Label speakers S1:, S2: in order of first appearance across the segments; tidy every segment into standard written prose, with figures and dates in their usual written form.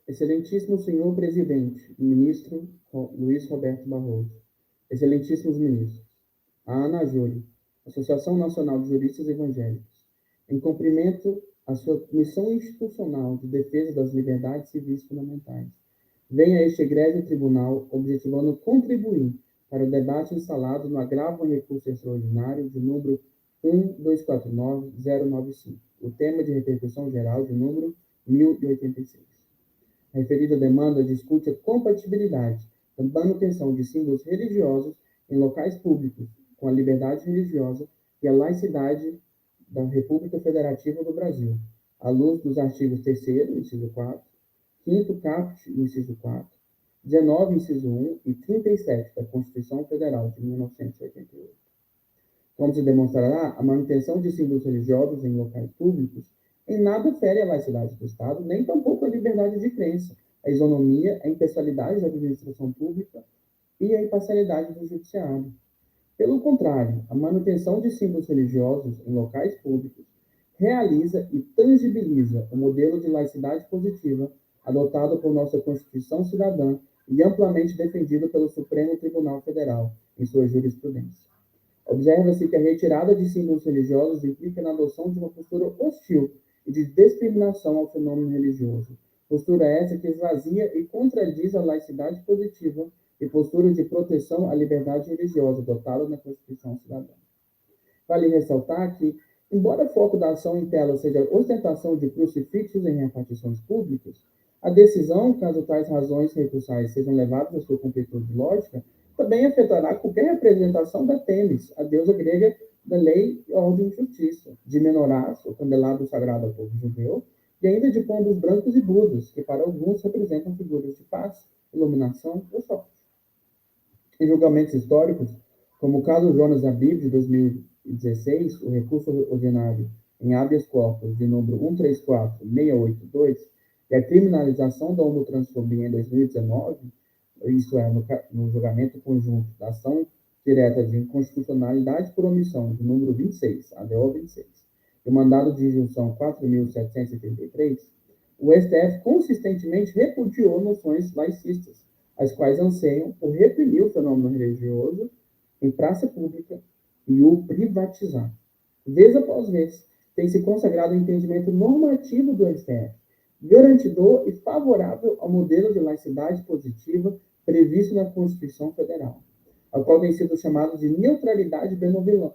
S1: Excelentíssimo senhor presidente, ministro Luiz Roberto Barroso, excelentíssimos ministros, a ANAJURE, Associação Nacional de Juristas Evangélicos, em cumprimento à sua missão institucional de defesa das liberdades civis fundamentais, venha este egrégio tribunal objetivando contribuir para o debate instalado no agravo em recurso extraordinário de número 1249095, o tema de repercussão geral de número 1086. A referida demanda discute a compatibilidade da manutenção de símbolos religiosos em locais públicos com a liberdade religiosa e a laicidade da República Federativa do Brasil, à luz dos artigos 3º, inciso 4, 5º caput, inciso 4, 19, inciso 1 e 37 da Constituição Federal de 1988. Como se demonstrará, a manutenção de símbolos religiosos em locais públicos em nada fere a laicidade do Estado, nem tampouco a liberdade de crença, a isonomia, a impessoalidade da administração pública e a imparcialidade do judiciário. Pelo contrário, a manutenção de símbolos religiosos em locais públicos realiza e tangibiliza o modelo de laicidade positiva adotado por nossa Constituição Cidadã e amplamente defendido pelo Supremo Tribunal Federal em sua jurisprudência. Observa-se que a retirada de símbolos religiosos implica na adoção de uma postura hostil e de discriminação ao fenômeno religioso. Postura essa que esvazia e contradiz a laicidade positiva e postura de proteção à liberdade religiosa adotada na Constituição Cidadã. Vale ressaltar que, embora o foco da ação em tela seja a ostentação de crucifixos em repartições públicas, a decisão, caso tais razões recursais sejam levadas à sua completude lógica, também afetará qualquer representação da Têmis, a deusa grega da lei, ordem e justiça, de Menorás, o candelabro sagrado ao povo judeu, e ainda de pombos brancos e budas, que para alguns representam figuras de paz, iluminação ou sorte. Em julgamentos históricos, como o caso Jonas Abib, de 2016, o recurso ordinário em habeas corpus de número 134682, e a criminalização da homotransfobia em 2019, isso é, no julgamento conjunto da ação direta de inconstitucionalidade por omissão, de número 26, ADO 26, e o mandado de injunção 4.733, o STF consistentemente repudiou noções laicistas, as quais anseiam por reprimir o fenômeno religioso em praça pública e o privatizar. Vez após vez, tem se consagrado o entendimento normativo do STF, garantidor e favorável ao modelo de laicidade positiva previsto na Constituição Federal, ao qual tem sido chamado de neutralidade benevolente.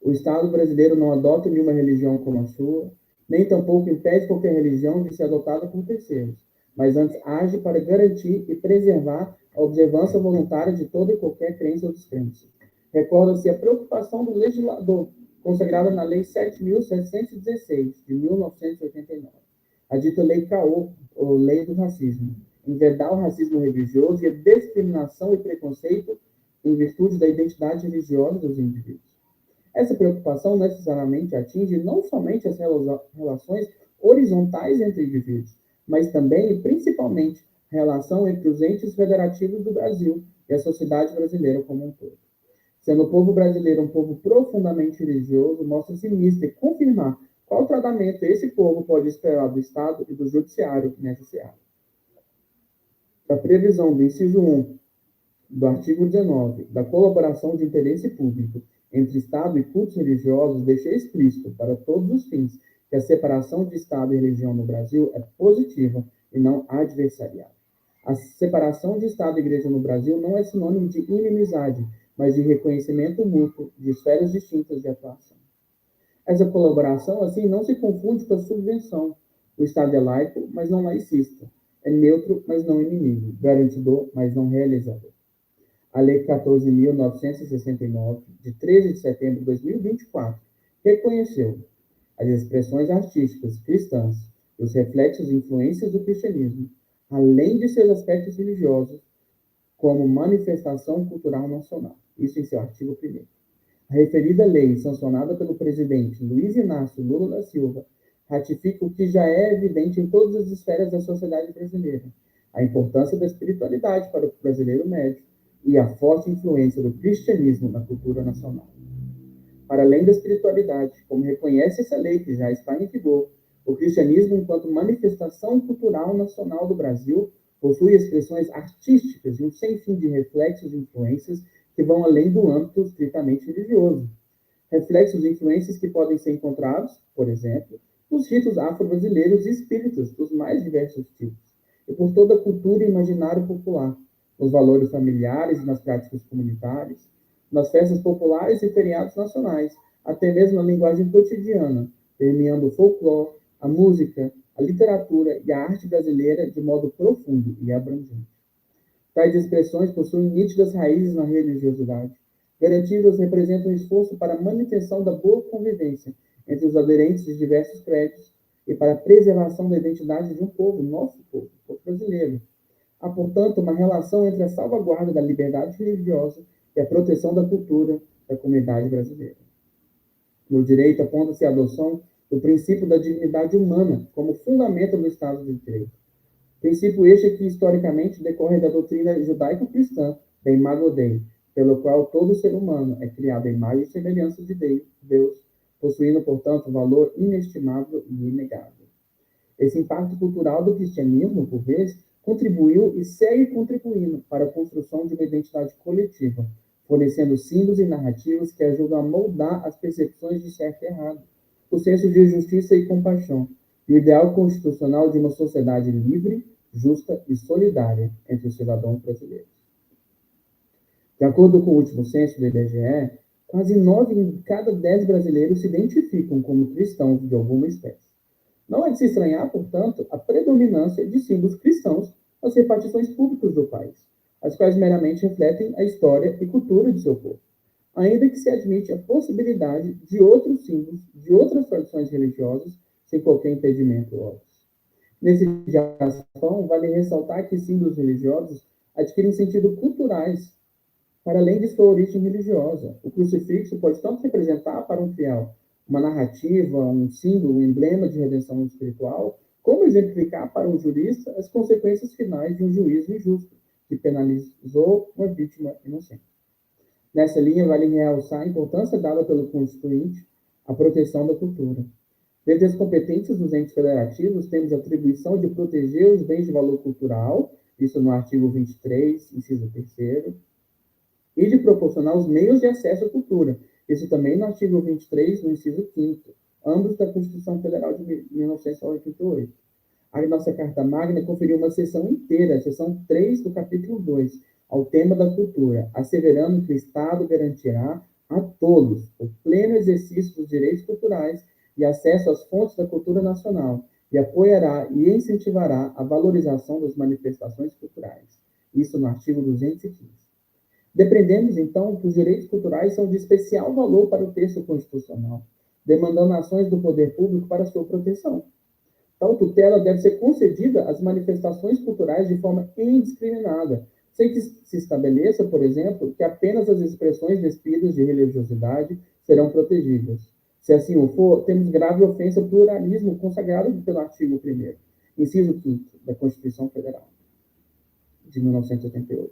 S1: O Estado brasileiro não adota nenhuma religião como a sua, nem tampouco impede qualquer religião de ser adotada por terceiros, mas antes age para garantir e preservar a observância voluntária de toda e qualquer crença ou descrença. Recorda-se a preocupação do legislador, consagrada na Lei 7.716, de 1989, a dita Lei Caô, ou Lei do Racismo, em vedar o racismo religioso e a discriminação e preconceito em virtude da identidade religiosa dos indivíduos. Essa preocupação necessariamente atinge não somente as relações horizontais entre indivíduos, mas também e principalmente a relação entre os entes federativos do Brasil e a sociedade brasileira como um todo. Sendo o povo brasileiro um povo profundamente religioso, mostra-se misto em confirmar qual tratamento esse povo pode esperar do Estado e do Judiciário nessa seara. A previsão do inciso 1 do artigo 19 da colaboração de interesse público entre Estado e cultos religiosos deixa explícito para todos os fins que a separação de Estado e religião no Brasil é positiva e não adversarial. A separação de Estado e Igreja no Brasil não é sinônimo de inimizade, mas de reconhecimento mútuo de esferas distintas de atuação. Essa colaboração, assim, não se confunde com a subvenção. O Estado é laico, mas não laicista. É neutro, mas não inimigo. Garantidor, mas não realizador. A Lei 14.969, de 13 de setembro de 2024, reconheceu as expressões artísticas cristãs e os reflexos e influências do cristianismo, além de seus aspectos religiosos, como manifestação cultural nacional. Isso em seu artigo 1º. A referida lei, sancionada pelo presidente Luiz Inácio Lula da Silva, ratifica o que já é evidente em todas as esferas da sociedade brasileira: a importância da espiritualidade para o brasileiro médio e a forte influência do cristianismo na cultura nacional. Para além da espiritualidade, como reconhece essa lei que já está em vigor, O cristianismo, enquanto manifestação cultural nacional do Brasil, possui expressões artísticas e um sem fim de reflexos e influências que vão além do âmbito estritamente religioso. Reflexos e influências que podem ser encontrados, por exemplo, nos ritos afro-brasileiros e espíritas dos mais diversos tipos, e por toda a cultura e imaginário popular, nos valores familiares e nas práticas comunitárias, nas festas populares e feriados nacionais, até mesmo na linguagem cotidiana, permeando o folclore, a música, a literatura e a arte brasileira de modo profundo e abrangente. Tais expressões possuem nítidas raízes na religiosidade. Garantidas representam um esforço para a manutenção da boa convivência entre os aderentes de diversos credos e para a preservação da identidade de um povo, nosso povo, o povo brasileiro. Há, portanto, uma relação entre a salvaguarda da liberdade religiosa e a proteção da cultura da comunidade brasileira. No direito, aponta-se a adoção do princípio da dignidade humana como fundamento do Estado de Direito. Princípio este que, historicamente, decorre da doutrina judaico-cristã, da Imago Dei, pelo qual todo ser humano é criado à imagem e semelhança de Deus, possuindo, portanto, valor inestimável e inegável. Esse impacto cultural do cristianismo, por vezes, contribuiu e segue contribuindo para a construção de uma identidade coletiva, fornecendo símbolos e narrativas que ajudam a moldar as percepções de certo e errado, o senso de justiça e compaixão, e o ideal constitucional de uma sociedade livre, justa e solidária entre os cidadãos brasileiros. De acordo com o último censo do IBGE, quase 9 em cada 10 brasileiros se identificam como cristãos de alguma espécie. Não é de se estranhar, portanto, a predominância de símbolos cristãos nas repartições públicas do país, as quais meramente refletem a história e cultura de seu povo, ainda que se admite a possibilidade de outros símbolos de outras tradições religiosas, sem qualquer impedimento óbvio. Nesse diaspão, vale ressaltar que símbolos religiosos adquirem sentido culturais, para além de sua origem religiosa. O crucifixo pode tanto representar para um fiel uma narrativa, um símbolo, um emblema de redenção espiritual, como exemplificar para um jurista as consequências finais de um juízo injusto, que penalizou uma vítima inocente. Nessa linha, vale realçar a importância dada pelo Constituinte à proteção da cultura. Dentre as competências dos entes federativos, temos a atribuição de proteger os bens de valor cultural, isso no artigo 23, inciso 3º, e de proporcionar os meios de acesso à cultura, isso também no artigo 23, no inciso 5º, ambos da Constituição Federal de 1988. A nossa Carta Magna conferiu uma seção inteira, a seção 3 do capítulo 2, ao tema da cultura, asseverando que o Estado garantirá a todos o pleno exercício dos direitos culturais e acesso às fontes da cultura nacional, e apoiará e incentivará a valorização das manifestações culturais. Isso no artigo 215. Depreendemos, então, que os direitos culturais são de especial valor para o texto constitucional, demandando ações do poder público para sua proteção. Tal tutela deve ser concedida às manifestações culturais de forma indiscriminada, sem que se estabeleça, por exemplo, que apenas as expressões despidas de religiosidade serão protegidas. Se assim o for, temos grave ofensa ao pluralismo consagrado pelo artigo 1º, inciso 5º da Constituição Federal de 1988.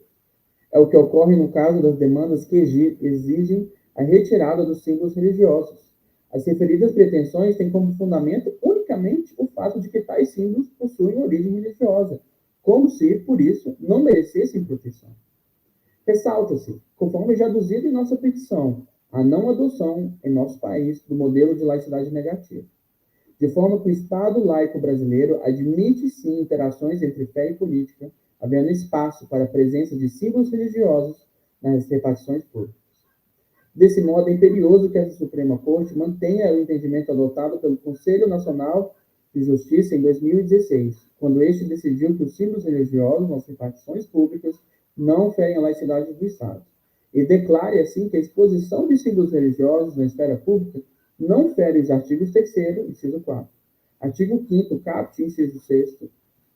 S1: É o que ocorre no caso das demandas que exigem a retirada dos símbolos religiosos. As referidas pretensões têm como fundamento unicamente o fato de que tais símbolos possuem origem religiosa, como se, por isso, não merecessem proteção. Ressalta-se, conforme já aduzido em nossa petição, a não adoção, em nosso país, do modelo de laicidade negativa, de forma que o Estado laico brasileiro admite, sim, interações entre fé e política, havendo espaço para a presença de símbolos religiosos nas repartições públicas. Desse modo, é imperioso que essa Suprema Corte mantenha o entendimento adotado pelo Conselho Nacional de Justiça em 2016, quando este decidiu que os símbolos religiosos nas repartições públicas não ferem a laicidade do Estado, e declare, assim, que a exposição de símbolos religiosos na esfera pública não fere os artigos 3º, inciso 4º, artigo 5º, caput, inciso 6º,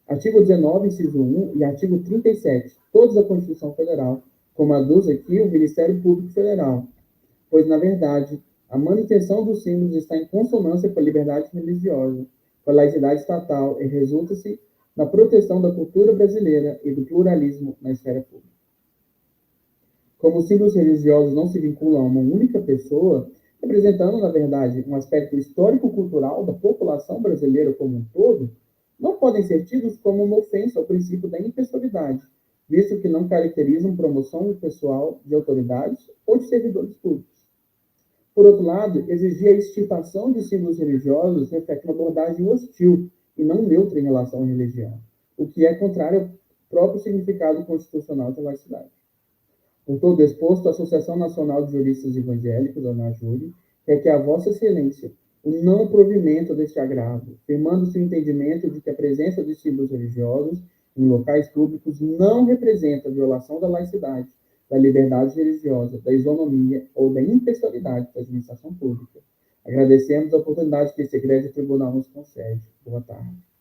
S1: artigo 19, inciso 1 e artigo 37, todos da Constituição Federal, como aduz aqui o Ministério Público Federal, pois, na verdade, a manutenção dos símbolos está em consonância com a liberdade religiosa, com a laicidade estatal e resulta-se na proteção da cultura brasileira e do pluralismo na esfera pública. Como os símbolos religiosos não se vinculam a uma única pessoa, representando, na verdade, um aspecto histórico-cultural da população brasileira como um todo, não podem ser tidos como uma ofensa ao princípio da impessoalidade, visto que não caracterizam promoção pessoal de autoridades ou de servidores públicos. Por outro lado, exigir a extirpação de símbolos religiosos reflete uma abordagem hostil e não neutra em relação à religião, o que é contrário ao próprio significado constitucional de laicidade. Por todo exposto, a Associação Nacional de Juristas Evangélicos, a ANAJURE, quer que a Vossa Excelência o não provimento deste agravo, firmando-se o entendimento de que a presença de símbolos religiosos em locais públicos não representa violação da laicidade, da liberdade religiosa, da isonomia ou da impessoalidade da administração pública. Agradecemos a oportunidade que esse egrégio tribunal nos concede. Boa tarde.